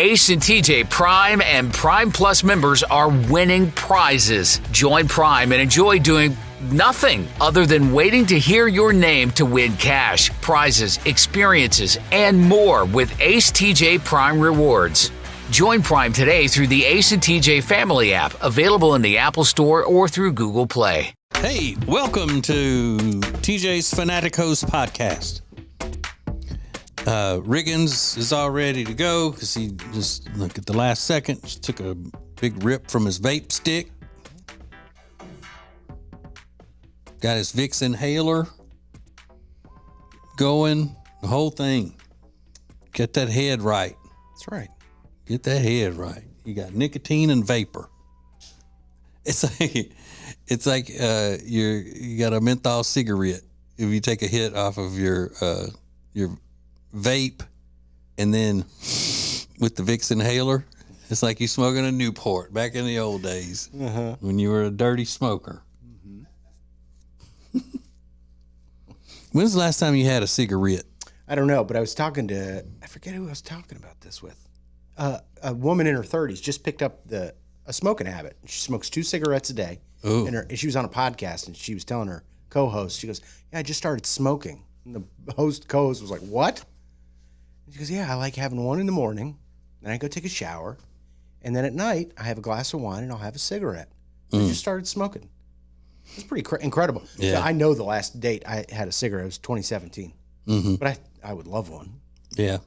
Ace and TJ Prime and Prime Plus members are winning prizes. Join Prime and enjoy doing nothing other than waiting to hear your name to win cash, prizes, experiences, and more with Ace TJ Prime Rewards. Join Prime today through the Ace and TJ Family app, available in the Apple Store or through Google Play. Hey, welcome to TJ's Fanatico's Podcast. Riggins is all ready to go because he just, look at the last second, just took a big rip from his vape stick. Got his Vicks inhaler going, the whole thing. Get that head right. That's right. Get that head right. You got nicotine and vapor. It's like you got a menthol cigarette. If you take a hit off of your vape, and then with the Vicks inhaler, it's like you smoking a Newport back in the old days when you were a dirty smoker. Mm-hmm. When's the last time you had a cigarette? I don't know, but I was talking to, I forget who I was talking about this with. A woman in her 30s just picked up a smoking habit. She smokes 2 cigarettes a day. Ooh. And she was on a podcast, and she was telling her co-host, she goes, "Yeah, I just started smoking." And the co-host was like, "What?" And she goes, "Yeah, I like having one in the morning, then I go take a shower, and then at night I have a glass of wine and I'll have a cigarette." I just started smoking. It's pretty incredible. Yeah. So I know the last date I had a cigarette was 2017, but I would love one. Yeah.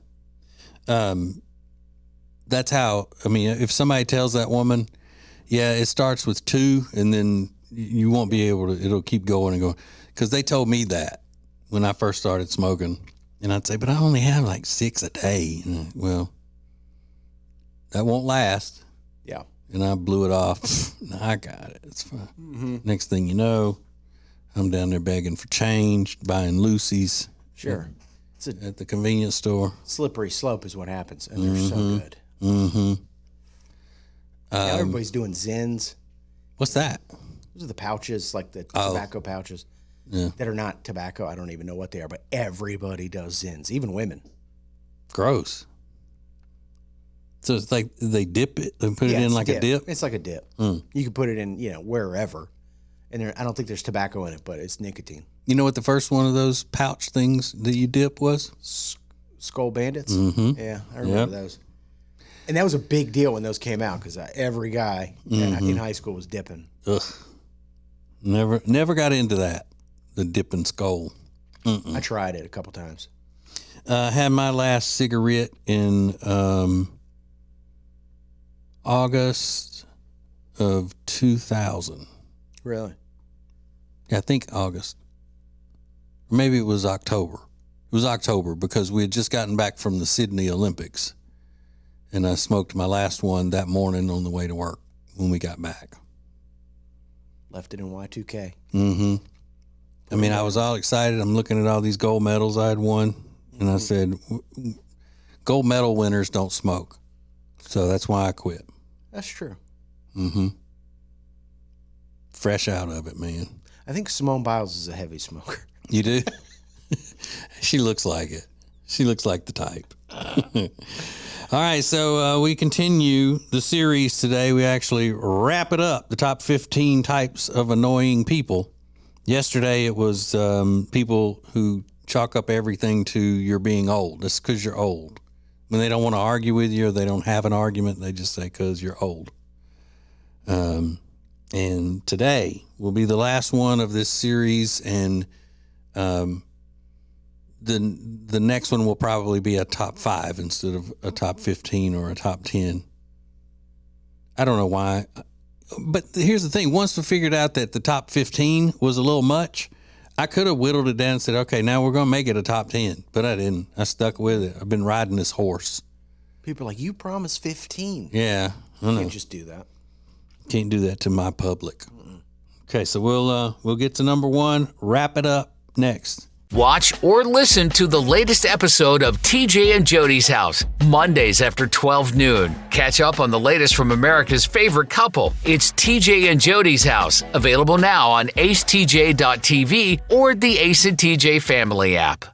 That's how, I mean, if somebody tells that woman, yeah, it starts with 2 and then you won't be able to, it'll keep going and going. Because they told me that when I first started smoking. And I'd say, but I only have like 6 a day. And, well, that won't last. Yeah. And I blew it off. I got it. It's fine. Mm-hmm. Next thing you know, I'm down there begging for change, buying Lucy's. Sure. At the convenience store. Slippery slope is what happens, and they're so good. Mm-hmm. Now everybody's doing Zins. What's that? Those are the pouches, like the tobacco pouches that are not tobacco. I don't even know what they are, but everybody does Zins, even women. Gross. So it's like they dip it and put it in like a dip? It's like a dip. You can put it in, wherever. And I don't think there's tobacco in it, but it's nicotine. You know what the first one of those pouch things that you dip was? Skull Bandits? Mm-hmm. Yeah, I remember those. And that was a big deal when those came out because every guy in high school was dipping. Ugh. Never got into that, the dipping skull. I tried it a couple times. Had my last cigarette in August of 2000. Really? I think August. Or maybe it was October. It was October because we had just gotten back from the Sydney Olympics. And I smoked my last one that morning on the way to work when we got back. Left it in Y2K. Mm-hmm. I mean, I was all excited. I'm looking at all these gold medals I had won. And I said, gold medal winners don't smoke. So that's why I quit. That's true. Mm-hmm. Fresh out of it, man. I think Simone Biles is a heavy smoker. You do? She looks like it. She looks like the type. All right, so we continue the series today. We actually wrap it up, the top 15 types of annoying people. Yesterday, it was people who chalk up everything to you're being old. It's because you're old. When they don't want to argue with you or they don't have an argument, they just say because you're old. And today will be the last one of this series, and the next one will probably be a top 5 instead of a top 15 or a top 10. I don't know why. But here's the thing. Once we figured out that the top 15 was a little much, I could have whittled it down and said, okay, now we're going to make it a top 10. But I didn't. I stuck with it. I've been riding this horse. People are like, you promised 15. Yeah, I know. You can't just do that. Can't do that to my public. Okay, so we'll get to number 1, wrap it up next. Watch or listen to the latest episode of TJ and Jody's House, Mondays after 12 noon. Catch up on the latest from America's favorite couple. It's TJ and Jody's House, available now on acetj.tv or the Ace and TJ family app.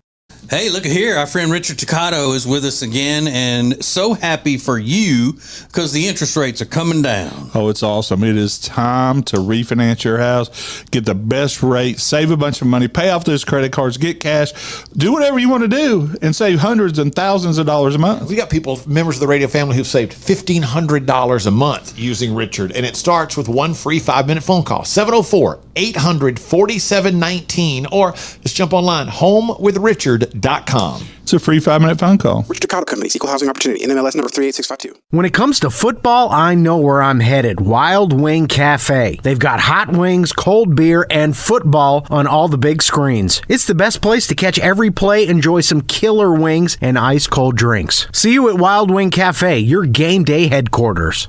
Hey, look at here. Our friend Richard Toccato is with us again, and so happy for you because the interest rates are coming down. Oh, it's awesome. It is time to refinance your house, get the best rate, save a bunch of money, pay off those credit cards, get cash, do whatever you want to do, and save hundreds and thousands of dollars a month. We got people, members of the radio family, who've saved $1,500 a month using Richard, and it starts with one free 5-minute phone call, 704-800-4719, or just jump online, homewithrichard.com. It's a free 5-minute phone call. Richard Toccato Companies, Equal Housing Opportunity, NMLS number 38652. When it comes to football, I know where I'm headed. Wild Wing Cafe. They've got hot wings, cold beer, and football on all the big screens. It's the best place to catch every play, enjoy some killer wings, and ice-cold drinks. See you at Wild Wing Cafe, your game day headquarters.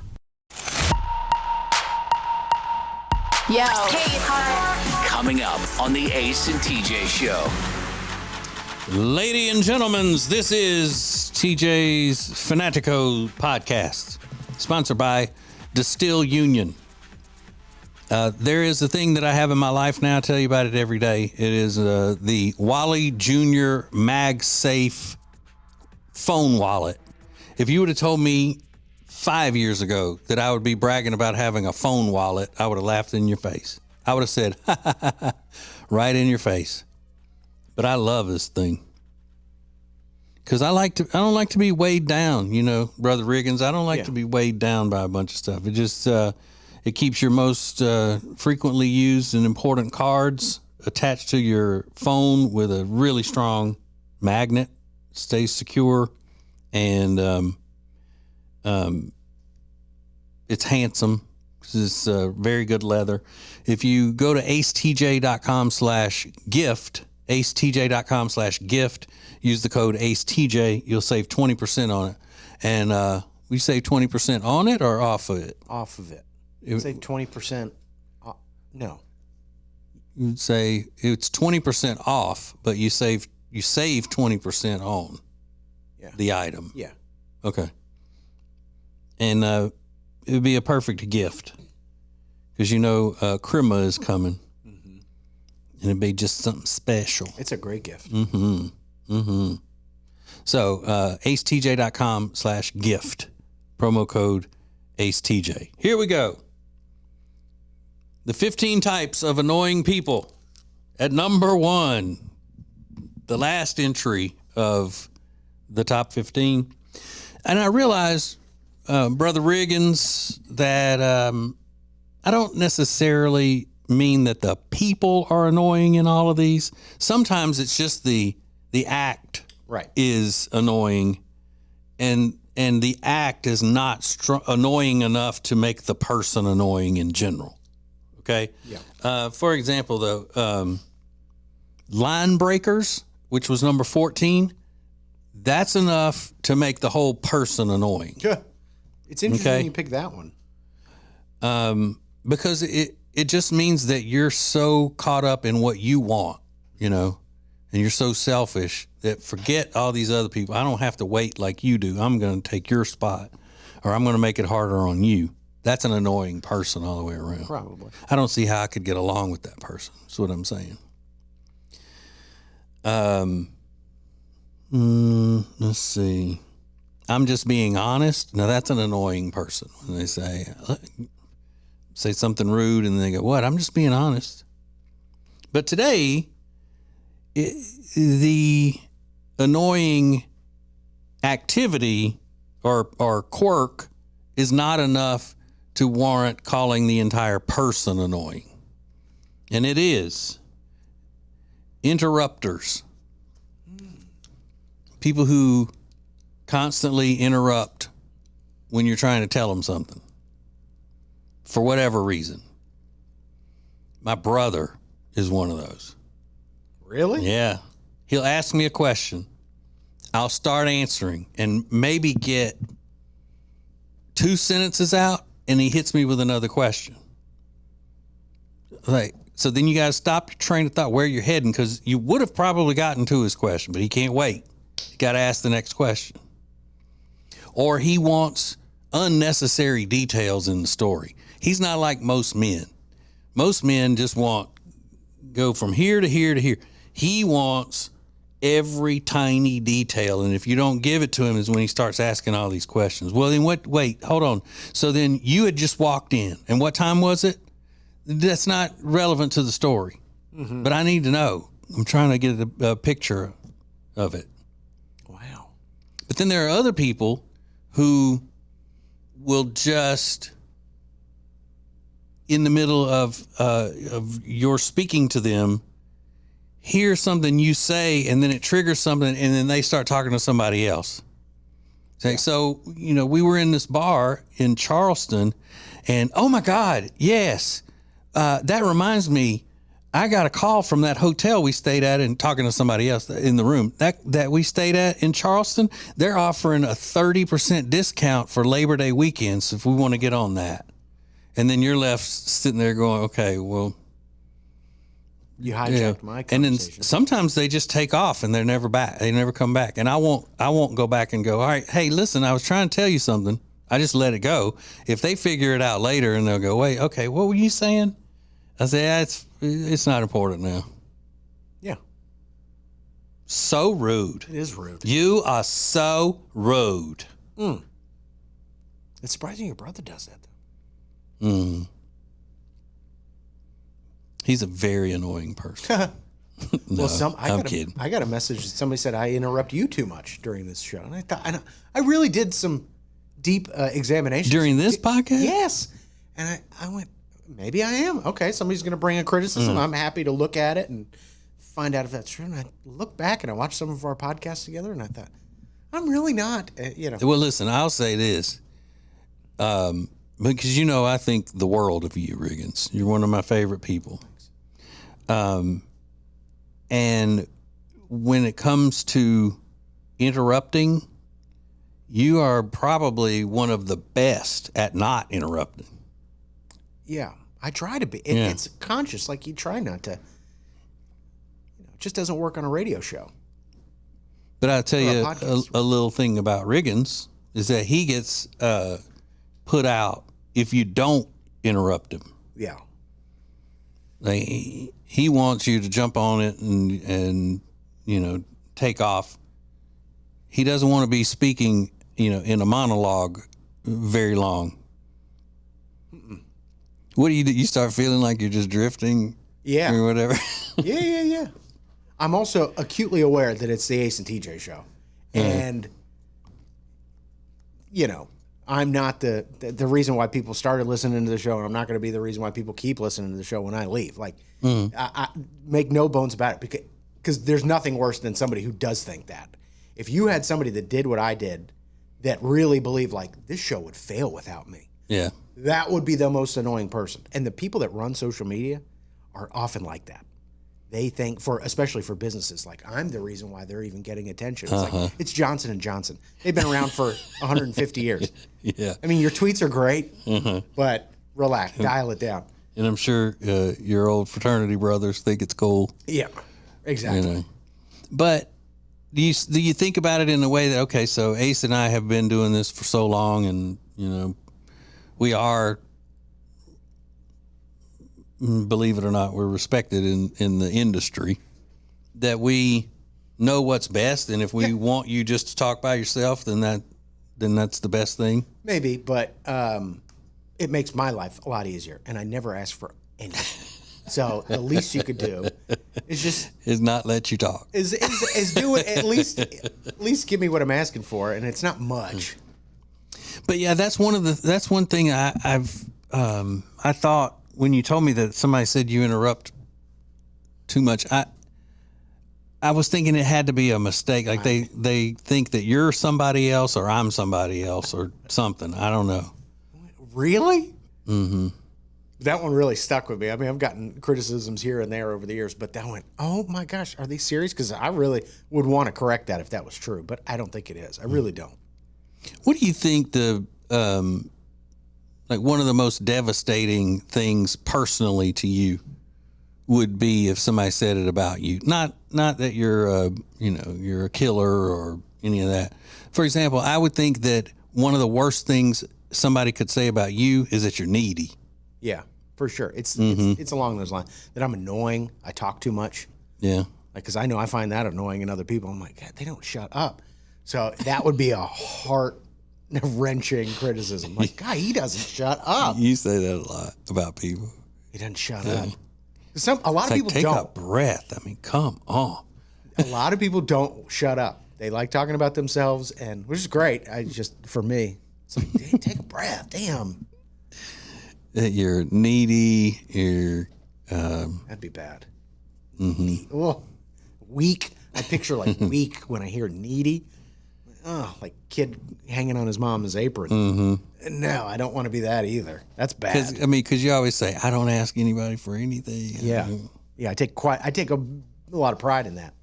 Yo. Hey, hi. Coming up on the Ace and TJ Show. Ladies and gentlemen, this is TJ's Fanatico Podcast, sponsored by Distill Union. There is a thing that I have in my life now. I tell you about it every day. It is the Wally Jr. MagSafe phone wallet. If you would have told me 5 years ago that I would be bragging about having a phone wallet, I would have laughed in your face. I would have said, ha, ha, ha, ha, right in your face. But I love this thing because I don't like to be weighed down, you know, Brother Riggins. I don't like to be weighed down by a bunch of stuff. It just, it keeps your most frequently used and important cards attached to your phone with a really strong magnet, stays secure, and it's handsome because it's very good leather. If you go to acetj.com/gift, acetj.com/gift, use the code ACETJ, you'll save 20% on it. And we save 20% on it or off of it? Off of it. Save 20%. No. You'd say it's 20% off, but you save 20% on the item. Yeah. Okay. And it would be a perfect gift because you know Crema is coming. And it'd be just something special. It's a great gift. Mm-hmm. Mm-hmm. So, acetj.com/gift. Promo code AceTJ. Here we go. The 15 types of annoying people. At number 1, the last entry of the top 15. And I realize, Brother Riggins, that I don't necessarily mean that the people are annoying in all of these. Sometimes it's just the act is annoying, and the act is not annoying enough to make the person annoying in general. Okay? Yeah. For example, though, line breakers, which was number 14, that's enough to make the whole person annoying. Yeah. It's interesting you pick that one. Because it just means that you're so caught up in what you want, you know, and you're so selfish that forget all these other people. I don't have to wait like you do. I'm going to take your spot, or I'm going to make it harder on you. That's an annoying person all the way around. Probably. I don't see how I could get along with that person. That's what I'm saying. Let's see. I'm just being honest. Now that's an annoying person when they say something rude and they go, what? I'm just being honest. But today, the annoying activity or quirk is not enough to warrant calling the entire person annoying. And it is interrupters. People who constantly interrupt when you're trying to tell them something for whatever reason. My brother is one of those. Really? Yeah. He'll ask me a question. I'll start answering and maybe get 2 sentences out, and he hits me with another question. Like, so then you got to stop your train of thought where you're heading, because you would have probably gotten to his question, but he can't wait. You got to ask the next question. Or he wants unnecessary details in the story. He's not like most men. Most men just go from here to here to here. He wants every tiny detail. And if you don't give it to him is when he starts asking all these questions. Well, then wait, hold on. So then you had just walked in. And what time was it? That's not relevant to the story. Mm-hmm. But I need to know. I'm trying to get a picture of it. Wow. But then there are other people who will just, in the middle of your speaking to them, hear something you say, and then it triggers something, and then they start talking to somebody else. So, we were in this bar in Charleston, and oh my God, yes, that reminds me, I got a call from that hotel we stayed at, and talking to somebody else in the room that we stayed at in Charleston. They're offering a 30% discount for Labor Day weekends if we want to get on that. And then you're left sitting there going, okay, well, you hijacked my conversation. And then sometimes they just take off and they're never back. They never come back. And I won't go back and go, all right, hey, listen, I was trying to tell you something. I just let it go. If they figure it out later and they'll go, wait, okay, what were you saying? I say, it's not important now. Yeah. So rude. It is rude. You are so rude. It's surprising your brother does that, though. He's a very annoying person. No, I'm kidding. I got a message that somebody said I interrupt you too much during this show, and I thought I really did some deep examination during this podcast. Yes, and I went, maybe I am. Okay, somebody's going to bring a criticism. I'm happy to look at it and find out if that's true. And I look back and I watched some of our podcasts together, and I thought, I'm really not. Well, listen, I'll say this. Because I think the world of you, Riggins. You're one of my favorite people. And when it comes to interrupting, you are probably one of the best at not interrupting. Yeah, I try to be. It's conscious, like you try not to. It just doesn't work on a radio show. But I'll tell you a little thing about Riggins is that he gets put out if you don't interrupt him. Yeah. Like, he wants you to jump on it and take off. He doesn't want to be speaking, in a monologue very long. What do you do? You start feeling like you're just drifting? Yeah. Or whatever? Yeah. I'm also acutely aware that it's the Ace and TJ show. And, I'm not the reason why people started listening to the show, and I'm not going to be the reason why people keep listening to the show when I leave. Like, I make no bones about it, because there's nothing worse than somebody who does think that. If you had somebody that did what I did, that really believed, like, this show would fail without me, that would be the most annoying person. And the people that run social media are often like that. They think, especially for businesses, like, I'm the reason why they're even getting attention. It's like, it's Johnson & Johnson. They've been around for 150 years. Yeah. I mean, your tweets are great, but relax, dial it down. And I'm sure your old fraternity brothers think it's cool. Yeah, exactly. But do you think about it in a way that, okay, so Ace and I have been doing this for so long, and, we are, believe it or not, we're respected in the industry, that we know what's best, and if we want you just to talk by yourself, then that's the best thing. Maybe, but it makes my life a lot easier, and I never ask for anything. So the least you could do is not let you talk. Is do it at least give me what I'm asking for, and it's not much. But yeah, that's one thing I thought when you told me that somebody said you interrupt too much. I was thinking it had to be a mistake. Like they think that you're somebody else or I'm somebody else or something. I don't know. Really? Mm-hmm. That one really stuck with me. I mean, I've gotten criticisms here and there over the years, but that went, oh my gosh, are they serious? Because I really would want to correct that if that was true, but I don't think it is. I really don't. What do you think like one of the most devastating things personally to you would be if somebody said it about you? Not that you're you're a killer or any of that. For example, I would think that one of the worst things somebody could say about you is that you're needy. Yeah, for sure. It's along those lines, that I'm annoying. I talk too much. Yeah. Like, because I know I find that annoying in other people. I'm like, God, they don't shut up. So that would be a heart-wrenching criticism. Like, God, he doesn't shut up. You say that a lot about people. He doesn't shut up. A lot of people take don't. a breath. I mean, come on. A lot of people don't shut up. They like talking about themselves, and which is great. For me, it's like, hey, take a breath. Damn. You're needy. You're. That'd be bad. Oh, weak. I picture like weak when I hear needy. Oh, like kid hanging on his mom's apron. No, I don't want to be that either. That's bad. Because you always say, I don't ask anybody for anything. Yeah. I take a lot of pride in that.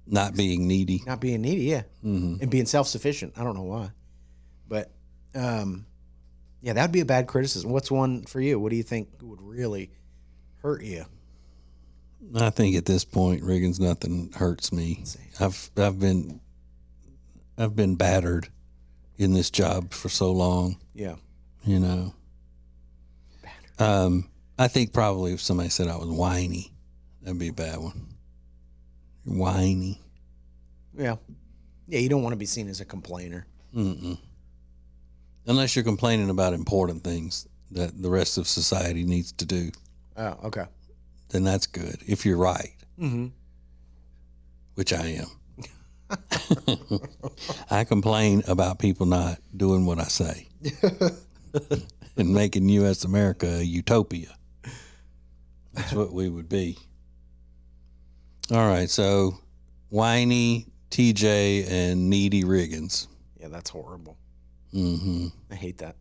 Not being needy. Not being needy, yeah. And being self-sufficient. I don't know why. But, that would be a bad criticism. What's one for you? What do you think would really hurt you? I think at this point, Riggins, nothing hurts me. I've been battered in this job for so long. Yeah. You know. Battered. I think probably if somebody said I was whiny, that'd be a bad one. You're whiny. Yeah. Yeah, you don't want to be seen as a complainer. Unless you're complaining about important things that the rest of society needs to do. Oh, okay. Then that's good, if you're right. Which I am. I complain about people not doing what I say and making U.S. America a utopia. That's what we would be. All right, so whiny TJ and needy Riggins. Yeah, that's horrible. I hate that.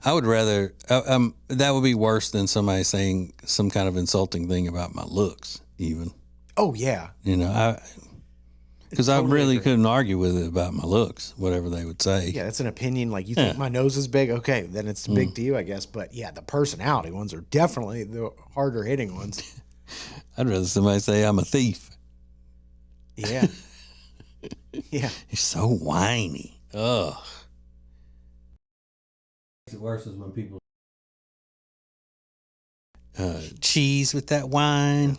I would rather, that would be worse than somebody saying some kind of insulting thing about my looks, even. Oh, yeah. You know, because I really couldn't argue with it about my looks, whatever they would say. Yeah, that's an opinion. Like, you think my nose is big? Okay, then it's big to you, I guess. But, yeah, the personality ones are definitely the harder hitting ones. I'd rather somebody say I'm a thief. Yeah. Yeah. You're so whiny. Ugh. It worse is when people cheese with that wine.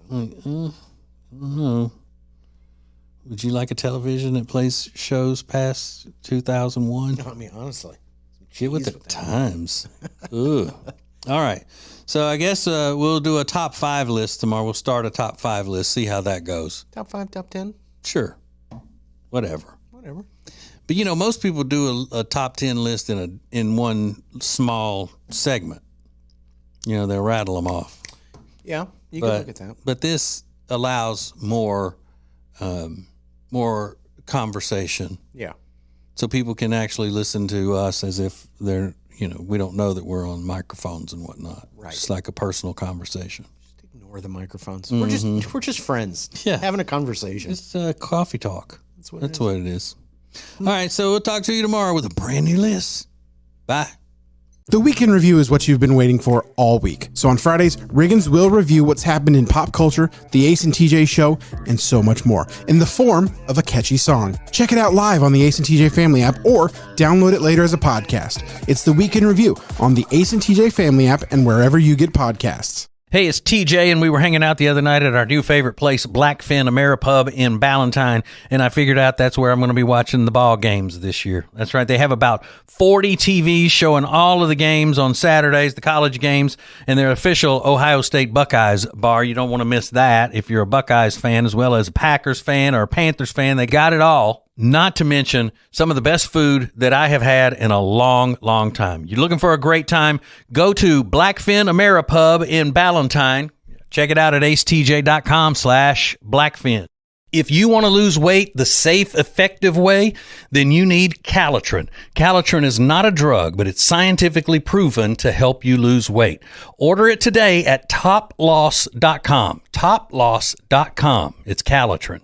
Like, I don't know. Would you like a television that plays shows past 2001? No, I mean, honestly. Get with the times. Ugh. All right. So I guess we'll do a top 5 list tomorrow. We'll start a top 5 list, see how that goes. Top 5, top 10? Sure. Whatever. But, you know, most people do a top 10 list in one small segment. You know, they'll rattle them off. Yeah, you can look at that. But this allows more conversation. Yeah. So people can actually listen to us as if they're, you know, we don't know that we're on microphones and whatnot. Right. It's like a personal conversation. Just ignore the microphones. We're just friends. Yeah. Having a conversation. It's coffee talk. That's what it is. All right, so we'll talk to you tomorrow with a brand new list. Bye. The Weekend Review is what you've been waiting for all week. So on Fridays, Riggins will review what's happened in pop culture, the Ace and TJ show, and so much more in the form of a catchy song. Check it out live on the Ace and TJ Family app or download it later as a podcast. It's the Weekend Review on the Ace and TJ Family app and wherever you get podcasts. Hey, it's TJ, and we were hanging out the other night at our new favorite place, Blackfin Ameripub in Ballantyne, and I figured out that's where I'm going to be watching the ball games this year. That's right. They have about 40 TVs showing all of the games on Saturdays, the college games, and their official Ohio State Buckeyes bar. You don't want to miss that if you're a Buckeyes fan as well as a Packers fan or a Panthers fan. They got it all. Not to mention some of the best food that I have had in a long, long time. You're looking for a great time? Go to Blackfin Ameripub in Ballantyne. Check it out at acetj.com/Blackfin. If you want to lose weight the safe, effective way, then you need Calitrin. Calitrin is not a drug, but it's scientifically proven to help you lose weight. Order it today at toploss.com. Toploss.com. It's Calitrin.